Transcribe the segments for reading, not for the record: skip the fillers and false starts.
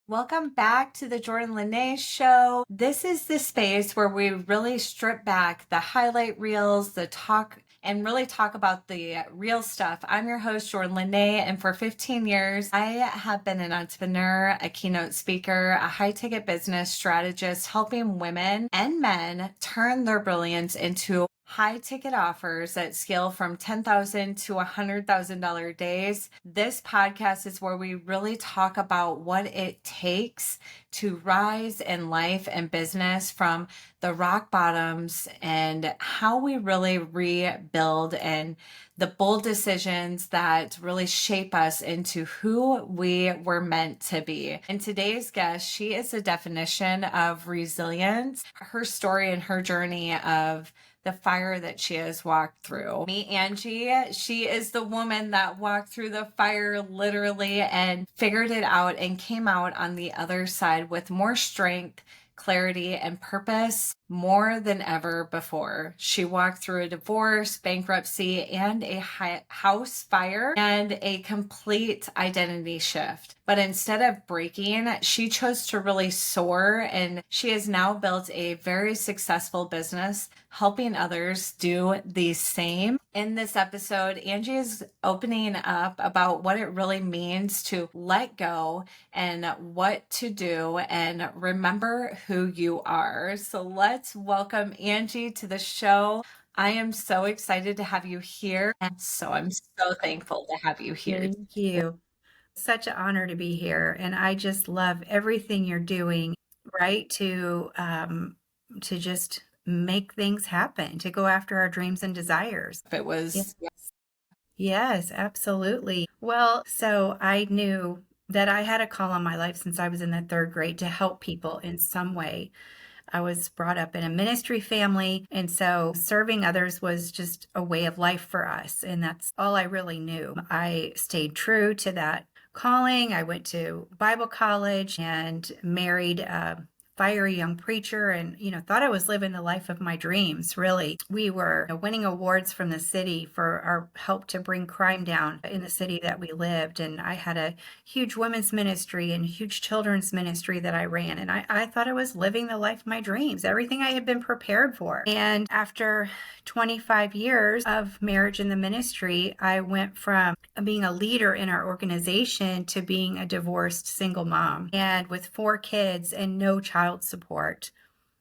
Welcome back to the Jordan Lynae Show. This is the space where we really strip back the highlight reels, the talk, and really talk about the real stuff. I'm your host, Jordan Lynae, and for 15 years, I have been an entrepreneur, a keynote speaker, a high ticket business strategist, helping women and men turn their brilliance into high ticket offers that scale from $10,000 to $100,000 days. This podcast is where we really talk about what it takes to rise in life and business from the rock bottoms and how we really rebuild and the bold decisions that really shape us into who we were meant to be. And today's guest, she is a definition of resilience. Her story and her journey of the fire that she has walked through. Meet Angie. She is the woman that walked through the fire literally and figured it out and came out on the other side with more strength, clarity, and purpose more than ever before. She walked through a divorce, bankruptcy, and a house fire and a complete identity shift. But instead of breaking, she chose to really soar, and she has now built a very successful business helping others do the same. In this episode, Angie is opening up about what it really means to let go and what to do and remember who you are. So let's welcome Angie to the show. I am so excited to have you here. And so I'm so thankful to have you here. Thank you. Such an honor to be here. And I just love everything you're doing, right? To just make things happen, to go after our dreams and desires. If it was, Yes. Yes, absolutely. Well, so I knew that I had a call on my life since I was in the third grade to help people in some way. I was brought up in a ministry family, and so serving others was just a way of life for us. And that's all I really knew. I stayed true to that calling. I went to Bible college and married a fiery young preacher and, thought I was living the life of my dreams, really. We were winning awards from the city for our help to bring crime down in the city that we lived. And I had a huge women's ministry and huge children's ministry that I ran. And I thought I was living the life of my dreams, everything I had been prepared for. And after 25 years of marriage in the ministry, I went from being a leader in our organization to being a divorced single mom and with 4 kids and no child support.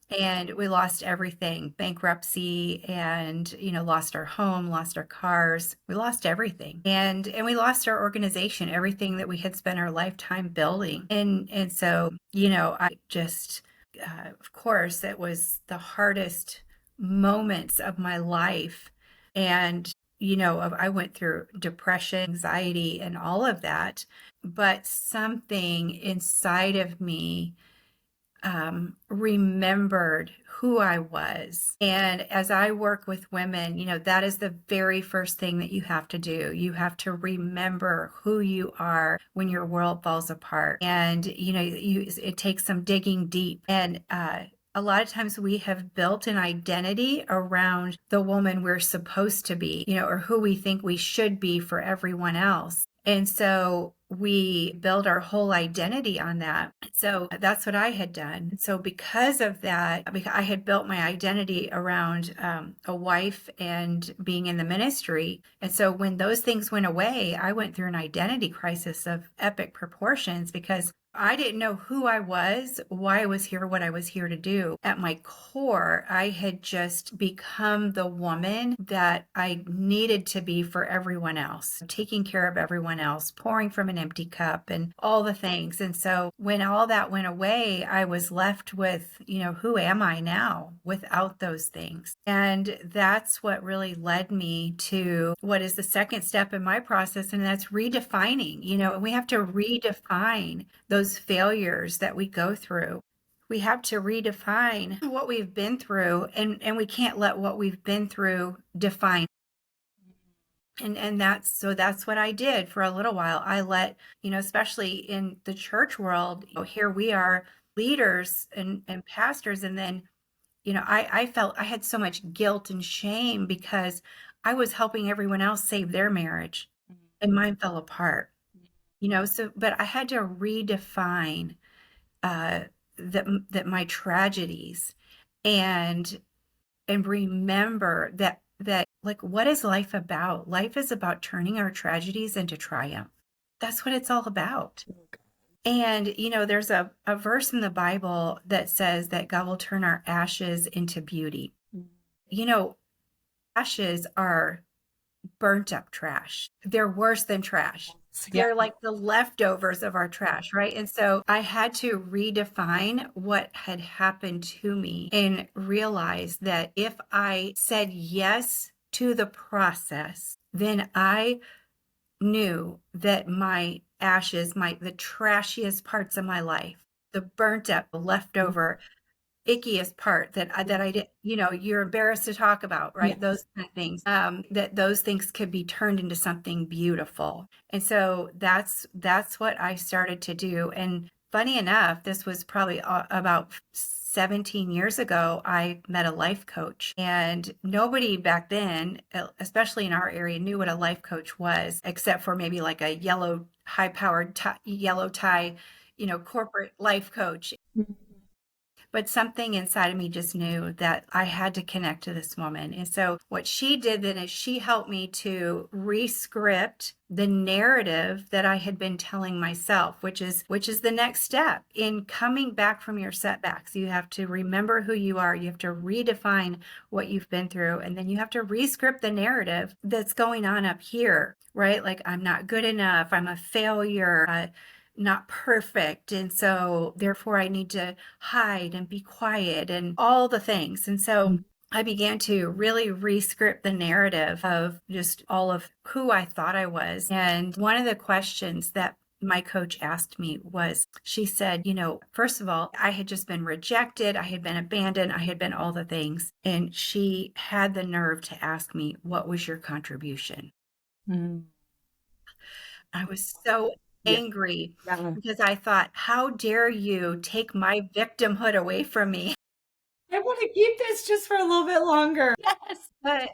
And we lost everything, bankruptcy, and lost our home, lost our cars. We lost everything. And we lost our organization, everything that we had spent our lifetime building. And so, I just of course, it was the hardest moments of my life. And I went through depression, anxiety, and all of that. But something inside of me remembered who I was. And as I work with women, that is the very first thing that you have to do. You have to remember who you are when your world falls apart. And, it takes some digging deep. And, a lot of times we have built an identity around the woman we're supposed to be, or who we think we should be for everyone else. And so we build our whole identity on that. So that's what I had done. So because of that, because I had built my identity around a wife and being in the ministry. And so when those things went away, I went through an identity crisis of epic proportions because I didn't know who I was, why I was here, what I was here to do. At my core, I had just become the woman that I needed to be for everyone else, taking care of everyone else, pouring from an empty cup and all the things. And so when all that went away, I was left with, who am I now without those things? And that's what really led me to what is the second step in my process, and that's redefining. We have to redefine those failures that we go through. We have to redefine what we've been through, and we can't let what we've been through define. And that's what I did for a little while. I let, especially in the church world, here we are leaders and pastors. And then, I felt I had so much guilt and shame because I was helping everyone else save their marriage and mine fell apart. But I had to redefine that my tragedies, and remember that like, what is life about? Life is about turning our tragedies into triumph. That's what it's all about. And, there's a verse in the Bible that says that God will turn our ashes into beauty. You know, ashes are burnt up trash. They're worse than trash. Yeah. They're like the leftovers of our trash, right? And so I had to redefine what had happened to me and realize that if I said yes to the process, then I knew that my ashes, the trashiest parts of my life, the burnt up, leftover, ickiest part that I did, you're embarrassed to talk about, right? Yes. Those kind of things, that those things could be turned into something beautiful. And so that's what I started to do. And funny enough, this was probably about 17 years ago. I met a life coach, and nobody back then, especially in our area, knew what a life coach was, except for maybe like a yellow, high-powered yellow tie, corporate life coach. But something inside of me just knew that I had to connect to this woman. And so what she did then is she helped me to re-script the narrative that I had been telling myself, which is the next step in coming back from your setbacks. You have to remember who you are. You have to redefine what you've been through. And then you have to re-script the narrative that's going on up here, right? Like, I'm not good enough. I'm a failure. Not perfect. And so therefore I need to hide and be quiet and all the things. And so I began to really re-script the narrative of just all of who I thought I was. And one of the questions that my coach asked me was, she said, first of all, I had just been rejected. I had been abandoned. I had been all the things. And she had the nerve to ask me, what was your contribution? I was so angry because I thought, how dare you take my victimhood away from me? I want to keep this just for a little bit longer. Yes, but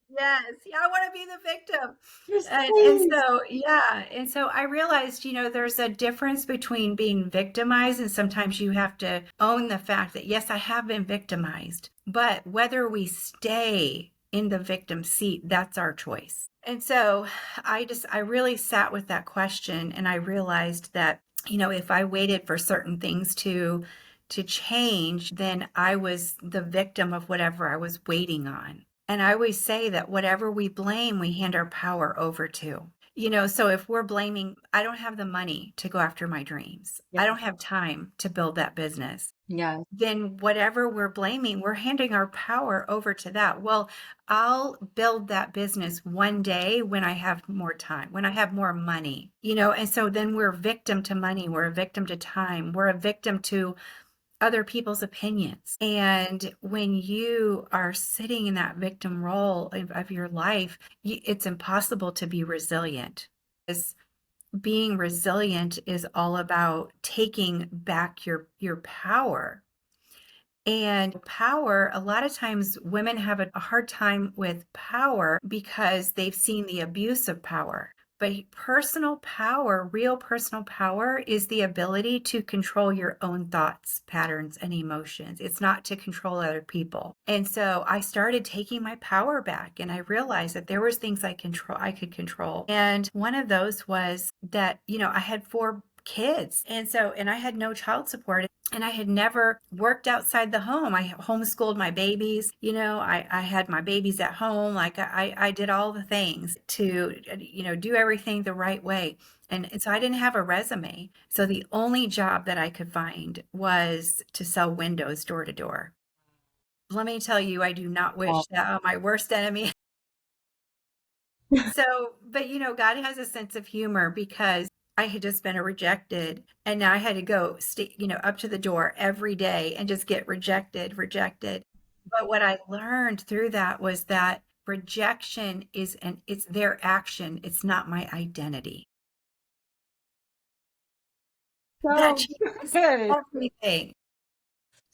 yes, yeah, I want to be the victim. Yes, And please. so, yeah. And so I realized, there's a difference between being victimized, and sometimes you have to own the fact that, yes, I have been victimized, but whether we stay in the victim seat, that's our choice. And so I really sat with that question, and I realized that, if I waited for certain things to change, then I was the victim of whatever I was waiting on. And I always say that whatever we blame, we hand our power over to. So if we're blaming, I don't have the money to go after my dreams. I don't have time to build that business. Yeah. Then whatever we're blaming, we're handing our power over to that. Well, I'll build that business one day when I have more time, when I have more money, and so then we're a victim to money. We're a victim to time. We're a victim to other people's opinions. And when you are sitting in that victim role of your life, it's impossible to be resilient. Because being resilient is all about taking back your power. And power, a lot of times women have a hard time with power because they've seen the abuse of power. But personal power, real personal power, is the ability to control your own thoughts, patterns, and emotions. It's not to control other people. And so I started taking my power back, and I realized that there was things I could control. And one of those was that, I had 4 kids. And I had no child support, and I had never worked outside the home. I homeschooled my babies. I had my babies at home. Like I did all the things to, do everything the right way. And so I didn't have a resume. So the only job that I could find was to sell windows door to door. Let me tell you, I do not wish that on my worst enemy. So, but God has a sense of humor, because I had just been rejected, and now I had to go up to the door every day and just get rejected. But what I learned through that was that rejection it's their action. It's not my identity. That changes Good. everything.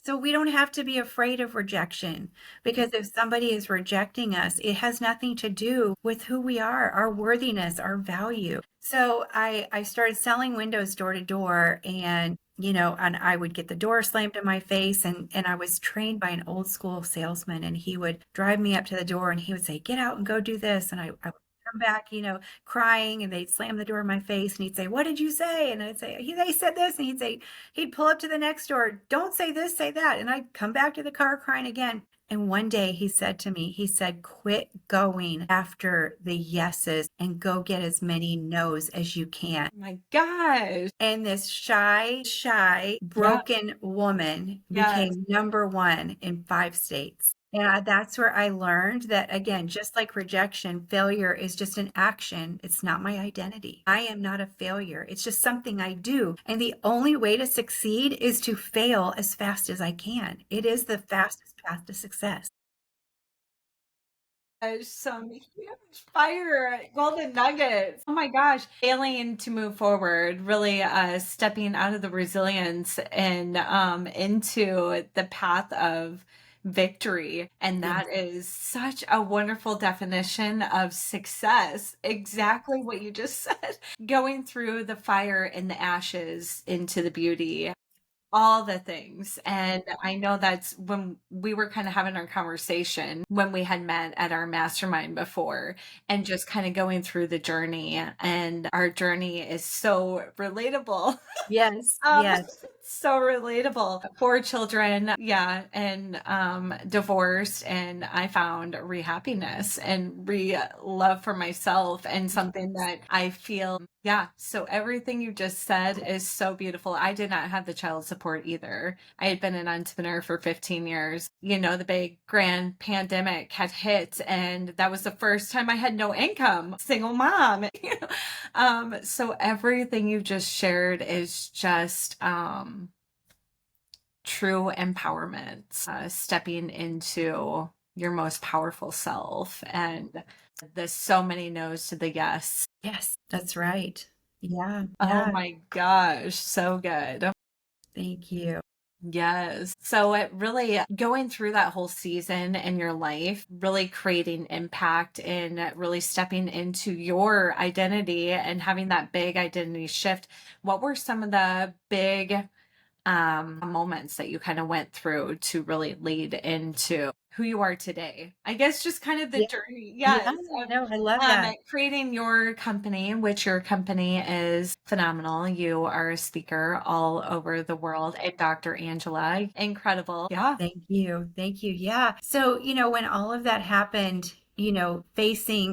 So we don't have to be afraid of rejection, because if somebody is rejecting us, it has nothing to do with who we are, our worthiness, our value. So I started selling windows door to door, and and I would get the door slammed in my face, and I was trained by an old school salesman, and he would drive me up to the door and he would say, "Get out and go do this." And I would come back, crying, and they'd slam the door in my face and he'd say, "What did you say?" And I'd say, "They said this." And he'd pull up to the next door, "Don't say this, say that." And I'd come back to the car crying again. And one day he said to me, he said, "Quit going after the yeses and go get as many no's as you can." Oh my gosh. And this shy, Yeah. broken woman Yes. became number one in 5 states. And that's where I learned that, again, just like rejection, failure is just an action. It's not my identity. I am not a failure. It's just something I do. And the only way to succeed is to fail as fast as I can. It is the fastest path to success. Some huge fire golden nuggets. Oh my gosh. Failing to move forward, really stepping out of the resilience and into the path of victory. And Yes. that is such a wonderful definition of success. Exactly what you just said. Going through the fire and the ashes into the beauty. All the things. And I know that's when we were kind of having our conversation when we had met at our mastermind before and just kind of going through the journey. And our journey is so relatable. Yes. Um, Yes. so relatable. 4 children, yeah, and divorced, and I found re-happiness and re-love for myself and something that I feel, yeah. So everything you just said is so beautiful. I did not have the child support either. I had been an entrepreneur for 15 years. The big grand pandemic had hit, and that was the first time I had no income, single mom. So everything you just shared is just true empowerment, stepping into your most powerful self, and the so many no's to the yes. Yes. That's right. Yeah. Oh Yeah. my gosh, so good. Thank you. Yes. So it really going through that whole season in your life, really creating impact and really stepping into your identity and having that big identity shift. What were some of the big moments that you kind of went through to really lead into who you are today? I guess just kind of the Yeah. journey, Yeah. yes, of No, I love that. creating your company, which your company is phenomenal. You are a speaker all over the world, and Dr. Angela, incredible. Yeah. Thank you. Thank you. Yeah. So, when all of that happened,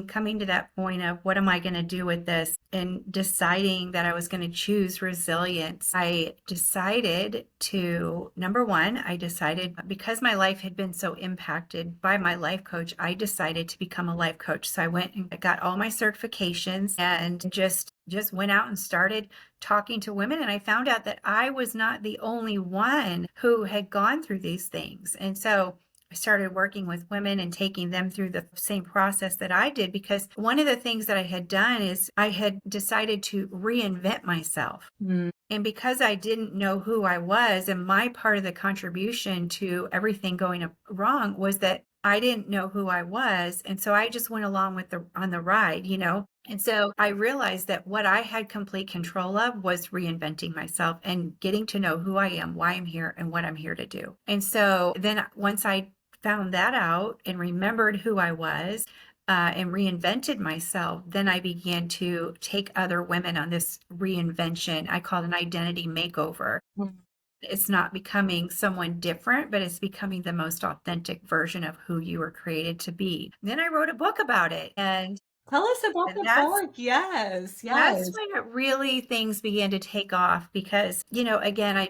coming to that point of what am I going to do with this and deciding that I was going to choose resilience, I decided to, number one, I decided because my life had been so impacted by my life coach, I decided to become a life coach. So I went and got all my certifications and just went out and started talking to women, and I found out that I was not the only one who had gone through these things. And so I started working with women and taking them through the same process that I did, because one of the things that I had done is I had decided to reinvent myself. Mm. And because I didn't know who I was, and my part of the contribution to everything going wrong was that I didn't know who I was. And so I just went along with on the ride. And so I realized that what I had complete control of was reinventing myself and getting to know who I am, why I'm here, and what I'm here to do. And so then once I found that out and remembered who I was, and reinvented myself, then I began to take other women on this reinvention. I call it an identity makeover. Mm. It's not becoming someone different, but it's becoming the most authentic version of who you were created to be. Then I wrote a book about it. And Tell us about the that's book. Yes, that's yes. when it really things began to take off, because, again,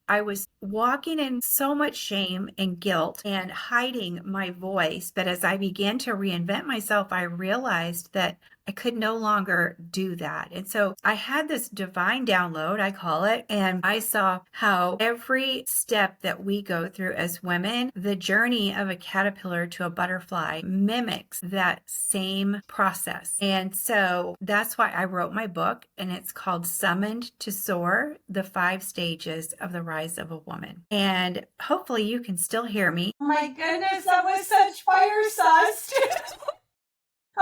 I was walking in so much shame and guilt and hiding my voice. But as I began to reinvent myself, I realized that I could no longer do that. And so I had this divine download, I call it, and I saw how every step that we go through as women, the journey of a caterpillar to a butterfly mimics that same process. And so that's why I wrote my book, and it's called Summoned to Soar: The 5 Stages of the Rise of a Woman. And hopefully you can still hear me. Oh my goodness, that was such fire sauce.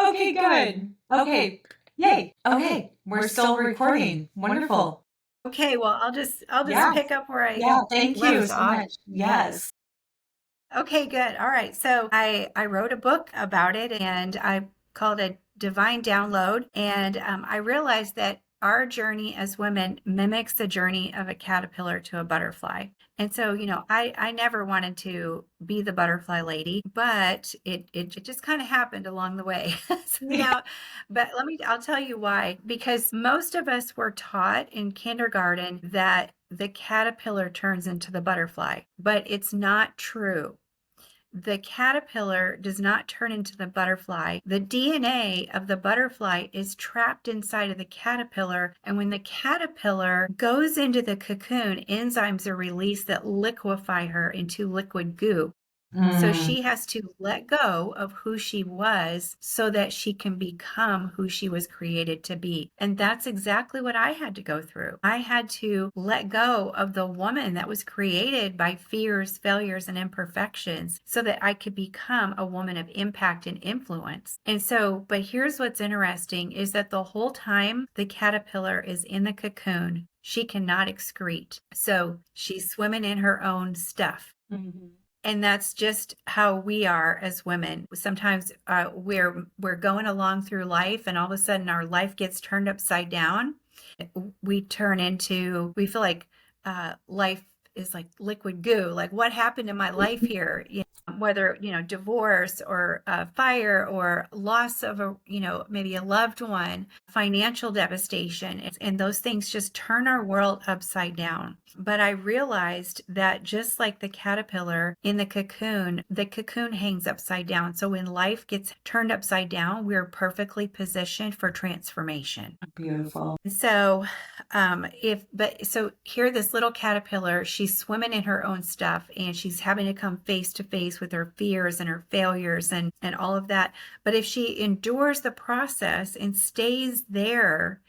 Okay, good. Okay. Yay. Okay. We're still recording. Wonderful. Okay, well, I'll just Yeah. pick up where I Yeah. Thank you left so off. much. Yes. Yes. Okay, good. All right. So I wrote a book about it and I called it Divine Download. And I realized that our journey as women mimics the journey of a caterpillar to a butterfly. And so, I never wanted to be the butterfly lady, but it just kind of happened along the way. So Yeah. now, but I'll tell you why. Because most of us were taught in kindergarten that the caterpillar turns into the butterfly, but it's not true. The caterpillar does not turn into the butterfly. The DNA of the butterfly is trapped inside of the caterpillar. And when the caterpillar goes into the cocoon, enzymes are released that liquefy her into liquid goo. So Mm. she has to let go of who she was so that she can become who she was created to be. And that's exactly what I had to go through. I had to let go of the woman that was created by fears, failures, and imperfections so that I could become a woman of impact and influence. And so, but here's what's interesting is that the whole time the caterpillar is in the cocoon, she cannot excrete. So she's swimming in her own stuff. Mhm. And that's just how we are as women. Sometimes we're going along through life, and all of a sudden our life gets turned upside down. We feel like life is like liquid goo. Like, what happened in my life here? Whether divorce or fire or loss of maybe a loved one, financial devastation, and those things just turn our world upside down. But I realized that just like the caterpillar in the cocoon hangs upside down. So when life gets turned upside down, we're perfectly positioned for transformation. Beautiful. So, so here, this little caterpillar, she's swimming in her own stuff and she's having to come face to face with her fears and her failures and all of that. But if she endures the process and stays there,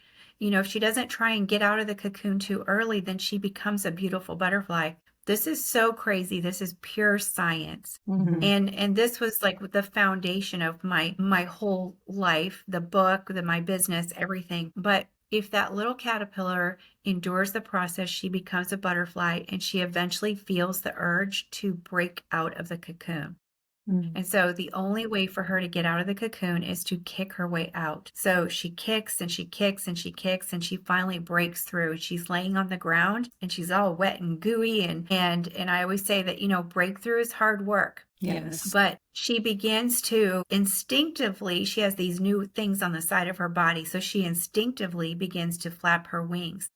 if she doesn't try and get out of the cocoon too early, then she becomes a beautiful butterfly. This is so crazy. This is pure science. Mhm. And this was like the foundation of my whole life, the book, my business, everything. But if that little caterpillar endures the process, she becomes a butterfly and she eventually feels the urge to break out of the cocoon. Mm. And so the only way for her to get out of the cocoon is to kick her way out. So she kicks and she kicks and she kicks and she finally breaks through. She's laying on the ground and she's all wet and gooey and I always say that, breakthrough is hard work. Yes. But she begins to instinctively, she has these new things on the side of her body. So she instinctively begins to flap her wings.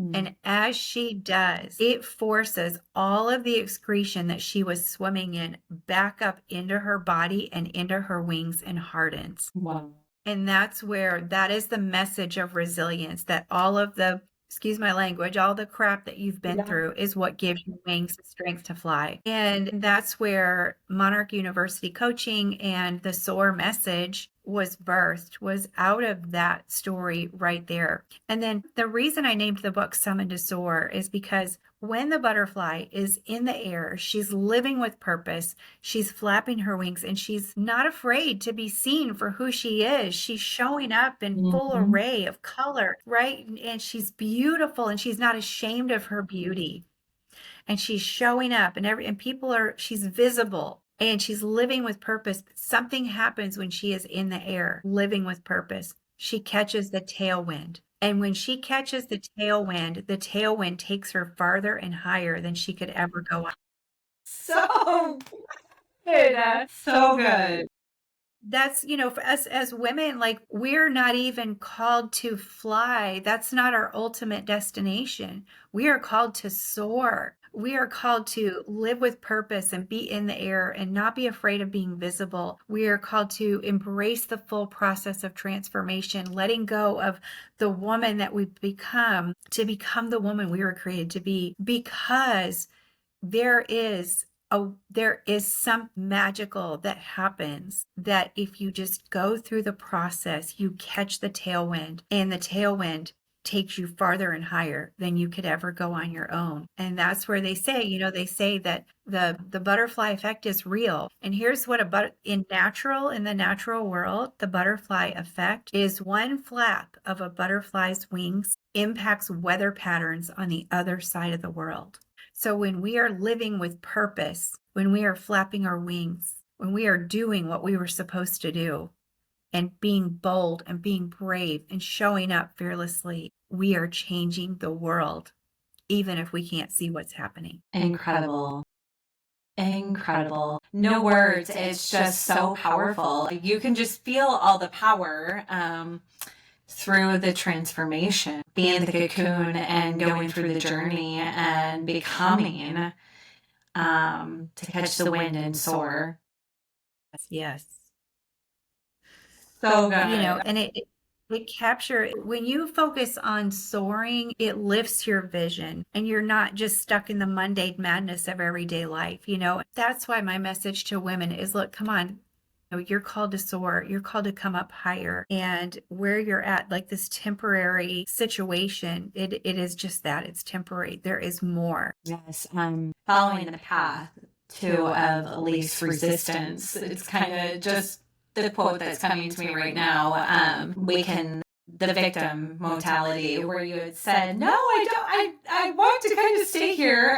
Mm. And as she does, it forces all of the excretion that she was swimming in back up into her body and into her wings and hardens. Wow. And that is the message of resilience, that all of the, excuse my language, all the crap that you've been Yeah. through is what gives you wings and strength to fly. And that's where Monarch University coaching and the SOAR message was birthed, was out of that story right there. And then the reason I named the book Summon to Soar is because when the butterfly is in the air, she's living with purpose, she's flapping her wings, and she's not afraid to be seen for who she is. She's showing up in full Mhm. array of color, right? And she's beautiful and she's not ashamed of her beauty. And she's showing up and she's visible and she's living with purpose. But something happens when she is in the air, living with purpose. She catches the tailwind. And when she catches the tailwind takes her farther and higher than she could ever go up. So good. So good. That's, for us as women, like, we're not even called to fly. That's not our ultimate destination. We are called to soar. We are called to live with purpose and be in the air and not be afraid of being visible. We are called to embrace the full process of transformation, letting go of the woman that we become to become the woman we were created to be, because there is some magical that happens, that if you just go through the process, you catch the tailwind, and the tailwind takes you farther and higher than you could ever go on your own. And that's where they say, they say that the butterfly effect is real. And here's what in the natural world, the butterfly effect is one flap of a butterfly's wings impacts weather patterns on the other side of the world. So when we are living with purpose, when we are flapping our wings, when we are doing what we were supposed to do, and being bold and being brave and showing up fearlessly, we are changing the world, even if we can't see what's happening. Incredible. Incredible. No words. It's just so powerful. You can just feel all the power through the transformation, being the cocoon and going through the journey and becoming to catch the wind and soar. Yes. So good. And it capture when you focus on soaring, it lifts your vision and you're not just stuck in the mundane madness of everyday life. That's why my message to women is, look, come on. You're called to soar. You're called to come up higher. And where you're at, like this temporary situation, it is just that. It's temporary. There is more. Yes. Following the path of least resistance. It's kind of just the quote that's coming to me right now. The victim mentality, where you had said, no, I don't, I want to kind of stay here.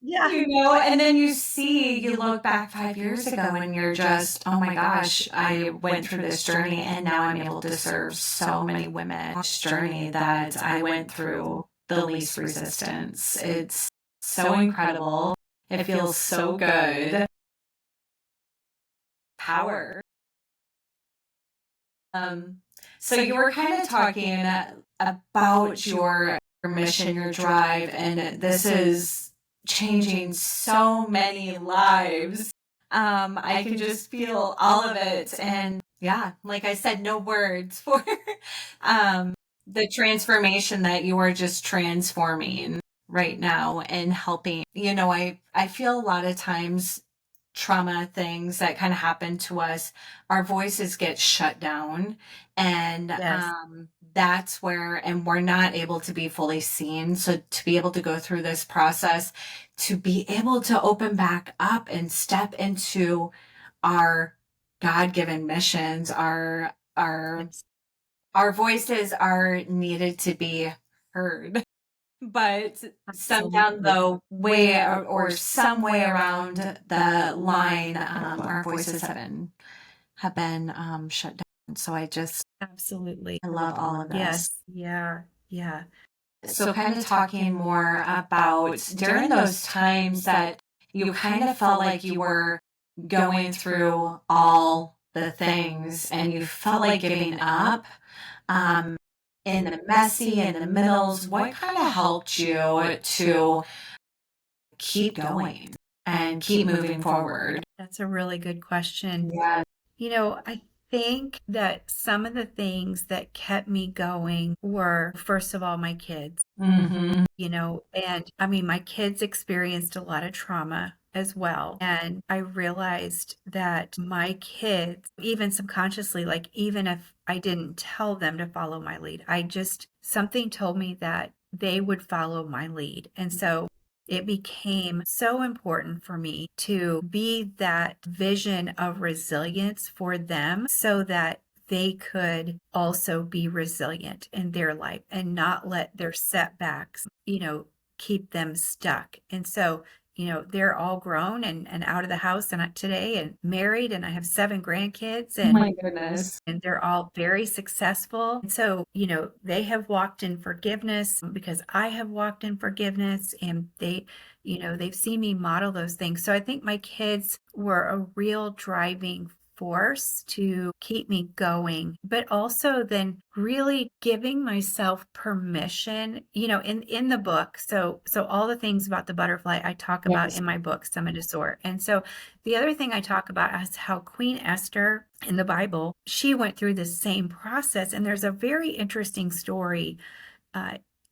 Yeah. And then you look back 5 years ago and you're just, oh my gosh, I went through this journey and now I'm able to serve so many women. This journey that I went through the least resistance. It's so incredible. It feels so good. Power. So you were kind of talking about your mission, your drive, and this is changing so many lives. I can just feel all of it. And yeah, like I said, no words for the transformation that you are just transforming right now and helping. I feel a lot of times trauma things that kind of happen to us, our voices get shut down. And Yes. that's where, and we're not able to be fully seen. So to be able to go through this process, to be able to open back up and step into our God-given missions, our voices are needed to be heard. But some down the way or some way around the line, our voices have been shut down. So I love all of this. Yes. Yeah. Yeah. So kind of talking more about during those times that you kind of felt like you were going through all the things and you felt like giving up. In the messy, in the middles, what kind of helped you to keep going and keep moving forward? That's a really good question. Yeah. I think that some of the things that kept me going were, first of all, my kids. Mm-hmm. And I mean, my kids experienced a lot of trauma as well. And I realized that my kids, even subconsciously, like even if I didn't tell them to follow my lead, something told me that they would follow my lead. And so it became so important for me to be that vision of resilience for them so that they could also be resilient in their life and not let their setbacks, keep them stuck. And so, they're all grown and out of the house and today and married, and I have 7 grandkids Oh and my goodness. and they're all very successful. And so, they have walked in forgiveness because I have walked in forgiveness, and they've seen me model those things. So I think my kids were a real driving force to keep me going, but also then really giving myself permission, in the book. So all the things about the butterfly I talk about Yes. in my book, Summit to Soar. And so the other thing I talk about is how Queen Esther in the Bible, she went through the same process. And there's a very interesting story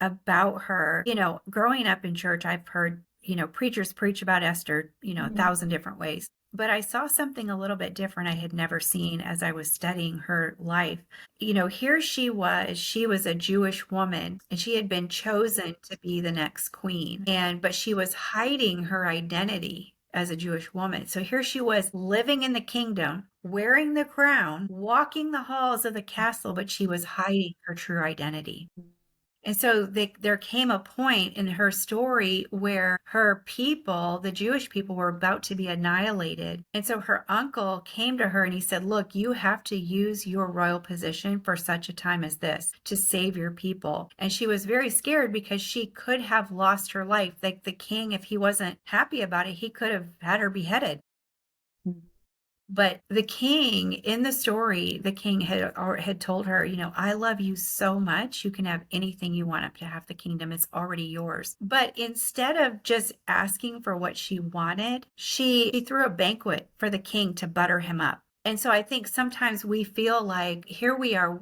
about her. Growing up in church, I've heard, preachers preach about Esther, 1,000 different ways. But I saw something a little bit different I had never seen as I was studying her life. Here she was a Jewish woman and she had been chosen to be the next queen. But she was hiding her identity as a Jewish woman. So here she was living in the kingdom, wearing the crown, walking the halls of the castle, but she was hiding her true identity. And so there came a point in her story where her people, the Jewish people, were about to be annihilated. And so her uncle came to her and he said, look, you have to use your royal position for such a time as this to save your people. And she was very scared because she could have lost her life. Like the king, if he wasn't happy about it, he could have had her beheaded. But the king in the story, the king had told her, I love you so much. You can have anything you want up to half the kingdom. It's already yours. But instead of just asking for what she wanted, she threw a banquet for the king to butter him up. And so I think sometimes we feel like here we are,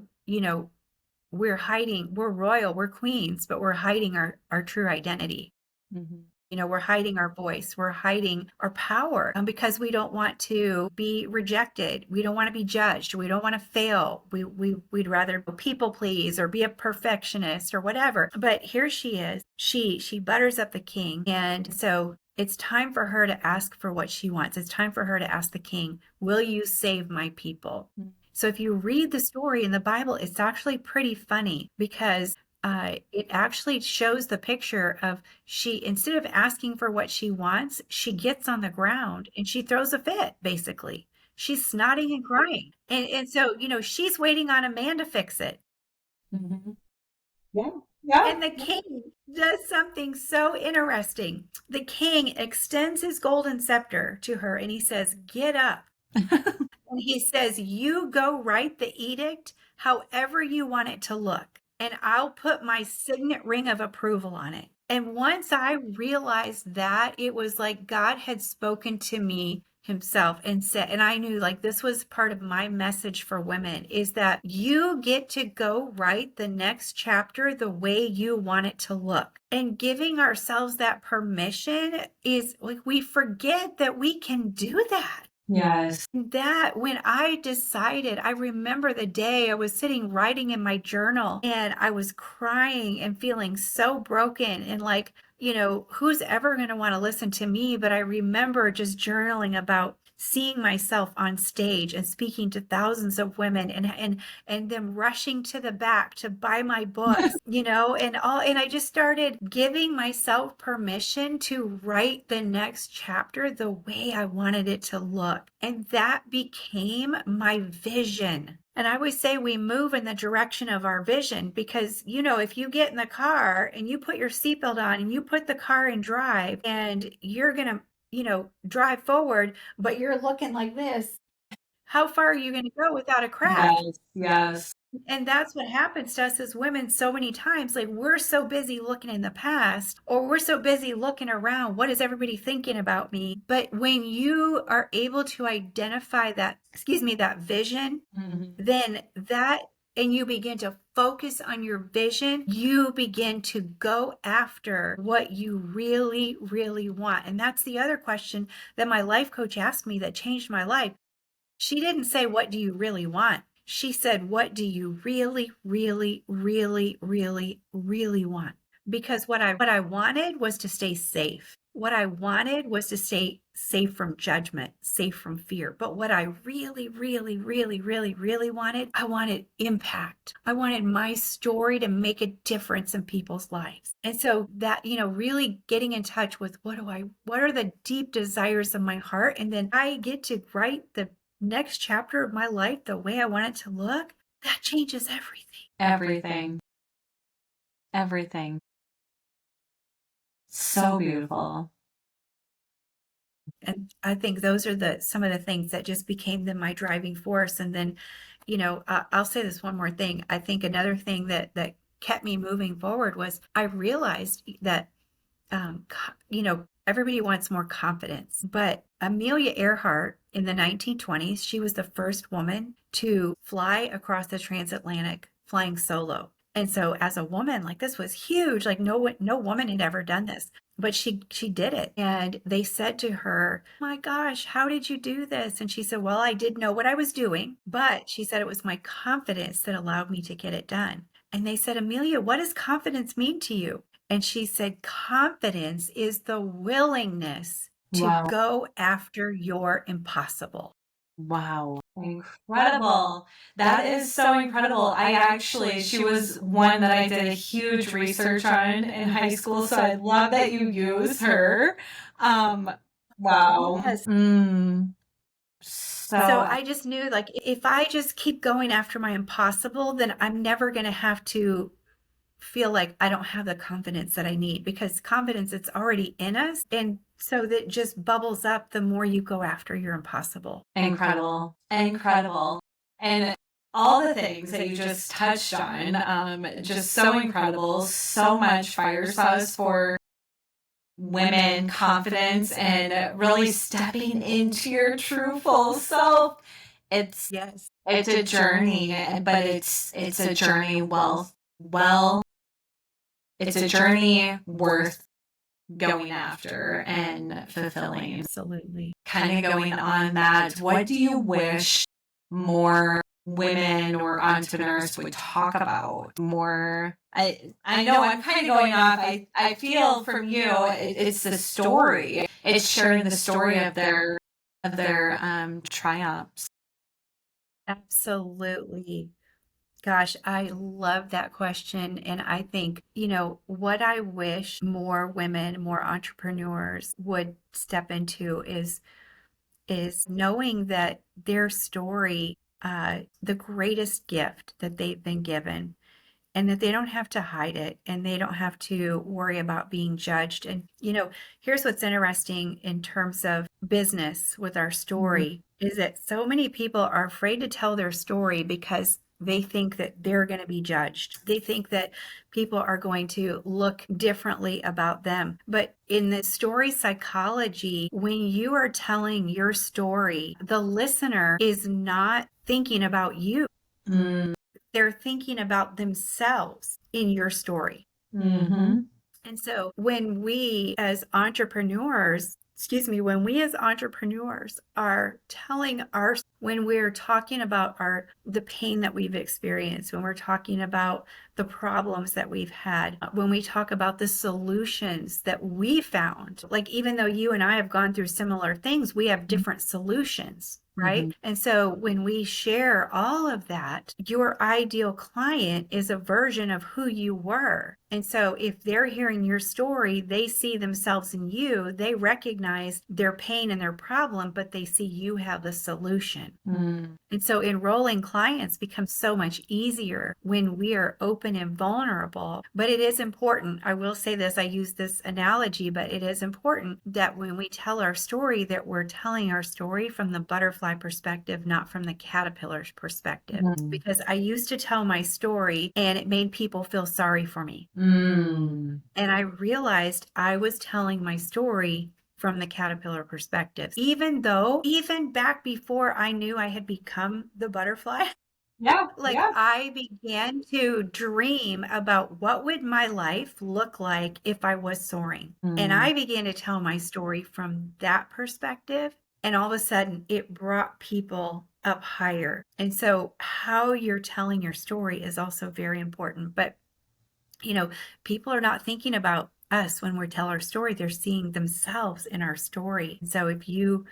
we're hiding, we're royal, we're queens, but we're hiding our true identity. Mm-hmm. We're hiding our voice, we're hiding our power because we don't want to be rejected. We don't want to be judged. We don't want to fail. We'd rather people please or be a perfectionist or whatever. But here she is. She butters up the king. And so it's time for her to ask for what she wants. It's time for her to ask the king, will you save my people? Mm-hmm. So if you read the story in the Bible, it's actually pretty funny because it actually shows the picture of instead of asking for what she wants, she gets on the ground and she throws a fit, basically. She's snotting and crying. And so, she's waiting on a man to fix it. Mm-hmm. Yeah. Yeah. And the king does something so interesting. The king extends his golden scepter to her and he says, get up. And he says, you go write the edict however you want it to look. And I'll put my signet ring of approval on it. And once I realized that, it was like God had spoken to me himself and said, and I knew like this was part of my message for women, is that you get to go write the next chapter the way you want it to look. And giving ourselves that permission is like, we forget that we can do that. Yes. That when I decided, I remember the day I was sitting writing in my journal and I was crying and feeling so broken and like, who's ever going to want to listen to me? But I remember just journaling about seeing myself on stage and speaking to thousands of women and them rushing to the back to buy my books, and I just started giving myself permission to write the next chapter the way I wanted it to look. And that became my vision. And I always say we move in the direction of our vision because, if you get in the car and you put your seatbelt on and you put the car in drive and you're going to drive forward, but you're looking like this, how far are you going to go without a crash? Yes. And that's what happens to us as women so many times. Like we're so busy looking in the past, or we're so busy looking around. What is everybody thinking about me? But when you are able to identify that vision, mm-hmm. then and you begin to focus on your vision, you begin to go after what you really, really want. And that's the other question that my life coach asked me that changed my life. She didn't say, what do you really want? She said, what do you really, really, really, really, really want? Because what I wanted was to stay safe. What I wanted was to stay safe from judgment, safe from fear. But what I really, really, really, really, really wanted, I wanted impact. I wanted my story to make a difference in people's lives. And so that, really getting in touch with what are the deep desires of my heart? And then I get to write the next chapter of my life the way I want it to look. That changes everything. Everything. So beautiful. And I think those are some of the things that just became my driving force. And then, I'll say this one more thing. I think another thing that kept me moving forward was I realized that, everybody wants more confidence. But Amelia Earhart in the 1920s, she was the first woman to fly across the transatlantic flying solo. And so as a woman, like this was huge, like no woman had ever done this. but she did it. And they said to her, my gosh, how did you do this? And she said, well, I did know what I was doing, but she said it was my confidence that allowed me to get it done. And they said, Amelia, what does confidence mean to you? And she said, confidence is the willingness to Wow. go after your impossible. Wow. Incredible. That is so incredible. She was one that I did a huge research on in high school, so I love that you use her. Wow. Yes. So I just knew, like, if I just keep going after my impossible, then I'm never going to have to feel like I don't have the confidence that I need, because confidence, it's already in us. And so that just bubbles up the more you go after your impossible. Incredible. Incredible. And all the things that you just touched on, just so incredible. So much fire sauce for women, confidence, and really stepping into your true full self. It's Yes. it's a journey, but it's a journey it's a journey worth going after and fulfilling. Absolutely. Kind of going on that, what do you wish more women or entrepreneurs would talk about more? I know I'm kind of going off. I feel from you, it's the story. It's sharing the story of their triumphs. Absolutely. Gosh, I love that question. And I think, what I wish more women, more entrepreneurs would step into is knowing that their story, the greatest gift that they've been given, and that they don't have to hide it, and they don't have to worry about being judged. And, here's what's interesting in terms of business with our story is that so many people are afraid to tell their story because they think that they're going to be judged. They think that people are going to look differently about them. But in the story psychology, when you are telling your story, the listener is not thinking about you. They're thinking about themselves in your story. Mm-hmm. And so when we as entrepreneurs, are telling when we're talking about the pain that we've experienced, when we're talking about the problems that we've had, when we talk about the solutions that we found, like, even though you and I have gone through similar things, we have different solutions. Right. And so when we share all of that, your ideal client is a version of who you were. And so if they're hearing your story, they see themselves in you, they recognize their pain and their problem, but they see you have the solution. And so enrolling clients becomes so much easier when we are open and vulnerable. But it is important. I will say this, I use this analogy, but it is important that when we tell our story, that we're telling our story from the butterfly perspective, not from the caterpillar's perspective. Because I used to tell my story and it made people feel sorry for me. And I realized I was telling my story from the caterpillar perspective, even back before I knew I had become the butterfly. I began to dream about what would my life look like if I was soaring. And I began to tell my story from that perspective. And all of a sudden it brought people up higher. And so how you're telling your story is also very important. But, people are not thinking about us when we tell our story. They're seeing themselves in our story. So if you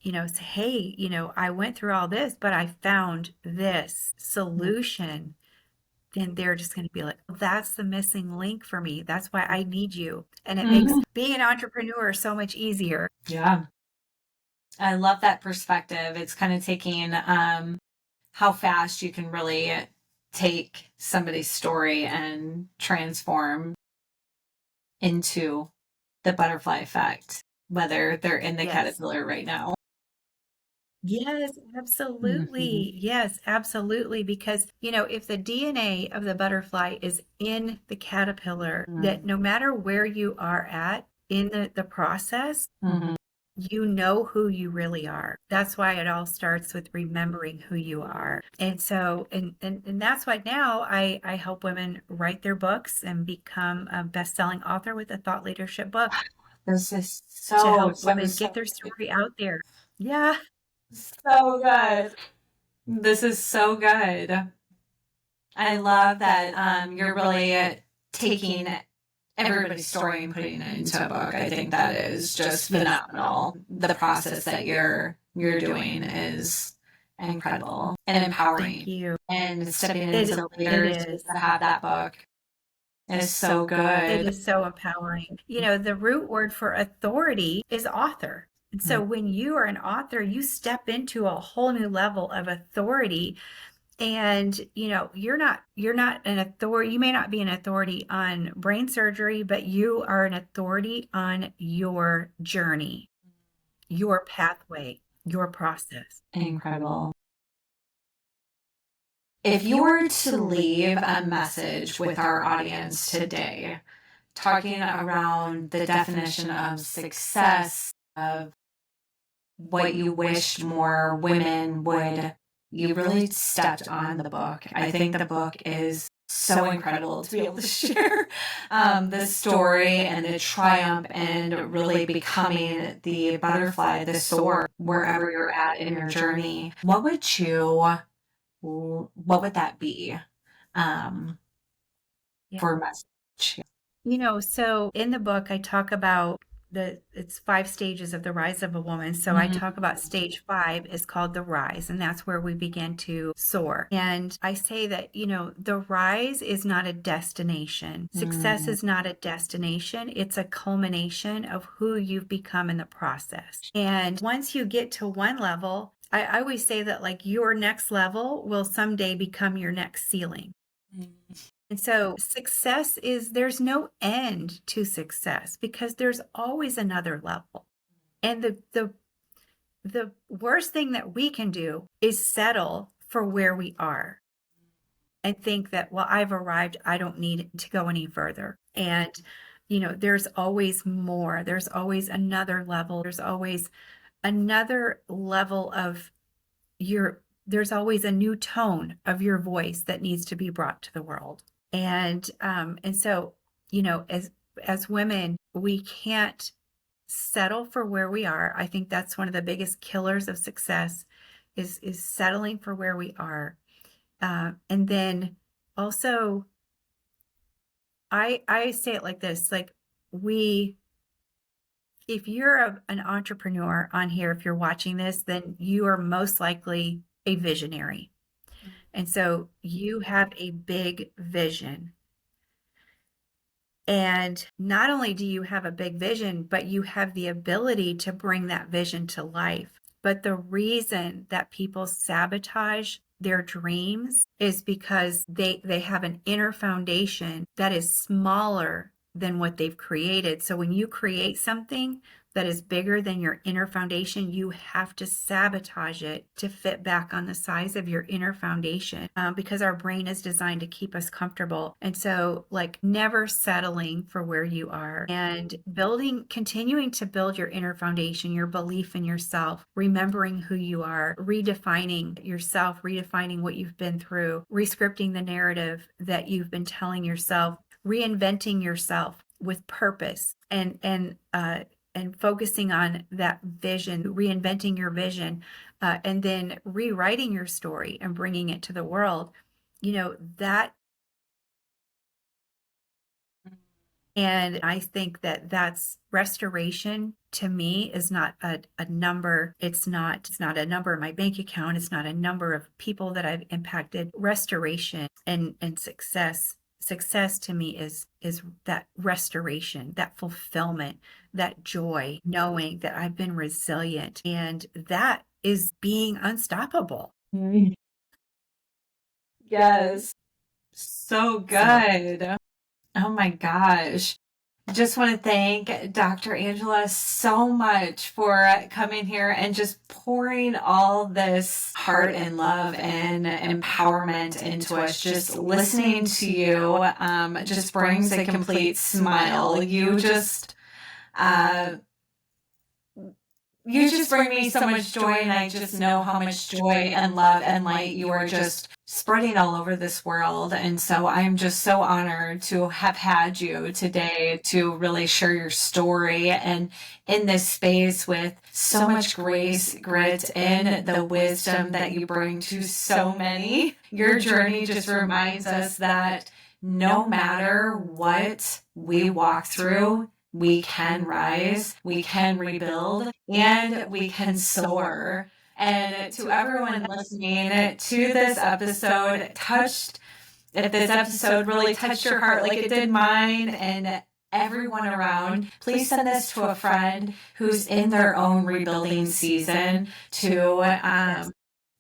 say, hey, I went through all this, but I found this solution, then they're just going to be like, that's the missing link for me. That's why I need you. And it makes being an entrepreneur so much easier. Yeah. I love that perspective. It's kind of taking how fast you can really take somebody's story and transform into the butterfly effect, whether they're in the caterpillar right now. Yes, absolutely. Yes, absolutely. Because, if the DNA of the butterfly is in the caterpillar, that no matter where you are at in the process, you know who you really are. That's why it all starts with remembering who you are. And so, and that's why now I help women write their books and become a best-selling author with a thought leadership book This is to so, help so, women so, get their story out there. Yeah. so good. This is so good. I love that you're really taking everybody's story and putting it into a book. I think that is just phenomenal. The process that you're doing is incredible and Thank empowering. you. And stepping It into the it leaders is. to have that book is so It good. is so empowering. You know, the root word for authority is author. And so when you are an author, you step into a whole new level of authority. And you know, you're not an authority. You may not be an authority on brain surgery, but you are an authority on your journey, your pathway, your process. Incredible. If you were to leave a message with our audience today, talking around the definition of success, of what you wished more women would, you really stepped on the book. I think the book is so incredible to be able to share the story and the triumph and really becoming the butterfly, the soar, wherever you're at in your journey. What would that be Yeah. for a message? You know, so in the book, I talk about it's 5 stages of the rise of a woman. So I Mhm. talk about stage 5 is called the rise, and that's where we begin to soar. And I say that, you know, the rise is not a destination. Success Mm. is not a destination. It's a culmination of who you've become in the process. And once you get to one level, I always say that like your next level will someday become your next ceiling. And so success is there's no end to success because there's always another level. And the worst thing that we can do is settle for where we are and think that, well, I've arrived, I don't need to go any further. And you know, there's always more. There's always another level. There's always another level of there's always a new tone of your voice that needs to be brought to the world. And so, you know, as women, we can't settle for where we are. I think that's one of the biggest killers of success is settling for where we are. And then also, I say it like this, like we if you're an entrepreneur on here, if you're watching this, then you are most likely a visionary. And so you have a big vision. And not only do you have a big vision, but you have the ability to bring that vision to life. But the reason that people sabotage their dreams is because they have an inner foundation that is smaller than what they've created. So when you create something that is bigger than your inner foundation, you have to sabotage it to fit back on the size of your inner foundation, because our brain is designed to keep us comfortable. And so, like, never settling for where you are and continuing to build your inner foundation, your belief in yourself, remembering who you are, redefining yourself, redefining what you've been through, rescripting the narrative that you've been telling yourself, reinventing yourself with purpose and focusing on that vision, reinventing your vision, and then rewriting your story and bringing it to the world, you know, that. And I think that that's restoration to me is not a number. It's not a number in my bank account. It's not a number of people that I've impacted. Restoration and success to me is that restoration, that fulfillment, that joy, knowing that I've been resilient, and that is being unstoppable. Yes. So So good. Oh my gosh. Just want to thank Dr. Angela so much for coming here and just pouring all this heart and love and empowerment into us. Just listening to you just brings a complete smile. You just, uh, You just bring me so much joy, and I just know how much joy and love and light you are just spreading all over this world. And so I'm just so honored to have had you today to really share your story and in this space with so much grace, grit, and the wisdom that you bring to so many. Your journey just reminds us that no matter what we walk through, we can rise, we can rebuild, and we can soar. And to everyone listening to this episode, if this episode really touched your heart like it did mine and everyone around, please send this to a friend who's in their own rebuilding season to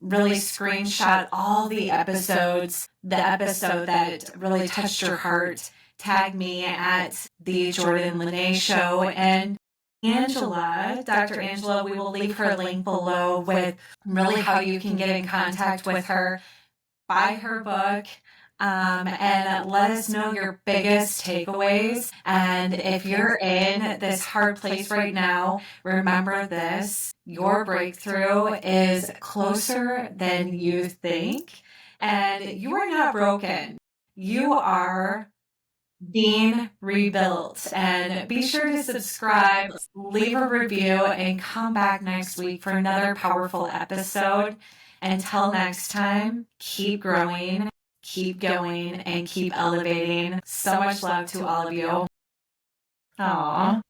really screenshot all the episodes, the episode that really touched your heart. Tag me at the Jordan Lynae Show, and Angela, Dr. Angela, we will leave her link below with really how you can get in contact with her, buy her book, and let us know your biggest takeaways. And if you're in this hard place right now, remember this: your breakthrough is closer than you think, and you are not broken. You are being rebuilt. And be sure to subscribe, leave a review, and come back next week for another powerful episode. Until next time, keep growing, keep going, and keep elevating. So much love to all of you. Aww.